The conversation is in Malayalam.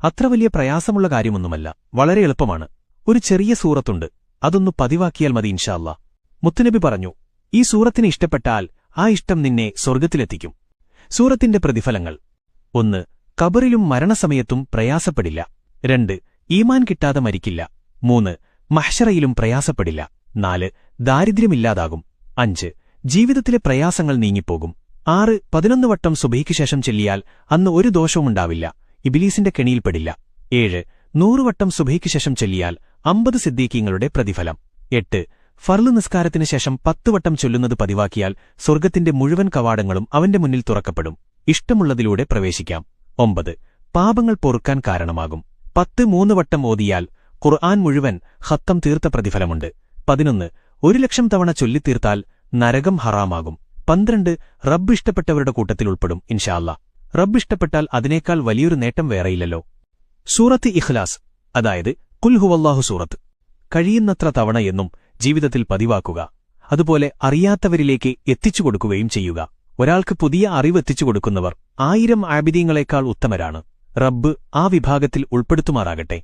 അത്ര വലിയ പ്രയാസമുള്ള കാര്യമൊന്നുമല്ല, വളരെ എളുപ്പമാണ്. ഒരു ചെറിയ സൂറത്തുണ്ട്, അതൊന്നു പതിവാക്കിയാൽ മതി ഇൻഷാ അല്ലാ. മുത്തുനബി പറഞ്ഞു, ഈ സൂറത്തിന് ഇഷ്ടപ്പെട്ടാൽ ആ ഇഷ്ടം നിന്നെ സ്വർഗ്ഗത്തിലെത്തിക്കും. സൂറത്തിന്റെ പ്രതിഫലങ്ങൾ: 1. ഖബറിലും മരണസമയത്തും പ്രയാസപ്പെടില്ല. 2. ഈമാൻ കിട്ടാതെ മരിക്കില്ല. 3. മഹ്ശറയിലും പ്രയാസപ്പെടില്ല. 4. ദാരിദ്ര്യമില്ലാതാകും. 5. ജീവിതത്തിലെ പ്രയാസങ്ങൾ നീങ്ങിപ്പോകും. 6. 11 വട്ടം സുബഹിക്ക് ശേഷം ചൊല്ലിയാൽ അന്ന് ഒരു ദോഷവുമുണ്ടാവില്ല, ഇബ്ലീസിന്റെ കെണിയിൽപ്പെടില്ല. 7. 100 വട്ടം സുബഹിക്ക് ശേഷം ചൊല്ലിയാൽ 50 സിദ്ദീഖീങ്ങളുടെ പ്രതിഫലം. 8. ഫർള് നിസ്കാരത്തിന് ശേഷം 10 വട്ടം ചൊല്ലുന്നത് പതിവാക്കിയാൽ സ്വർഗ്ഗത്തിന്റെ മുഴുവൻ കവാടങ്ങളും അവന്റെ മുന്നിൽ തുറക്കപ്പെടും, ഇഷ്ടമുള്ളതിലൂടെ പ്രവേശിക്കാം. 9. പാപങ്ങൾ പൊറുക്കാൻ കാരണമാകും. 10 3 വട്ടം ഓതിയാൽ ഖുർആൻ മുഴുവൻ ഖത്തം തീർത്ത പ്രതിഫലമുണ്ട്. 11. 1,00,000 തവണ ചൊല്ലിത്തീർത്താൽ നരകം ഹറാമാകും. 12. റബ്ബ് ഇഷ്ടപ്പെട്ടവരുടെ കൂട്ടത്തിൽ ഉൾപ്പെടും ഇൻഷാ അല്ലാ. റബ്ബ് ഇഷ്ടപ്പെട്ടാൽ അതിനേക്കാൾ വലിയൊരു നേട്ടം വേറെയില്ലല്ലോ. സൂറത്ത് ഇഖ്ലാസ്, അതായത് ഖുൽ ഹുവല്ലാഹു സൂറത്ത്, കഴിയുന്നത്ര തവണ എന്നും ജീവിതത്തിൽ പതിവാക്കുക. അതുപോലെ അറിയാത്തവരിലേക്ക് എത്തിച്ചുകൊടുക്കുകയും ചെയ്യുക. ഒരാൾക്ക് പുതിയ അറിവ് എത്തിച്ചുകൊടുക്കുന്നവർ 1000 ആബിദീങ്ങളെക്കാൾ ഉത്തമരാണ്. റബ്ബ് ആ വിഭാഗത്തിൽ ഉൾപ്പെടുത്തുമാറാകട്ടെ.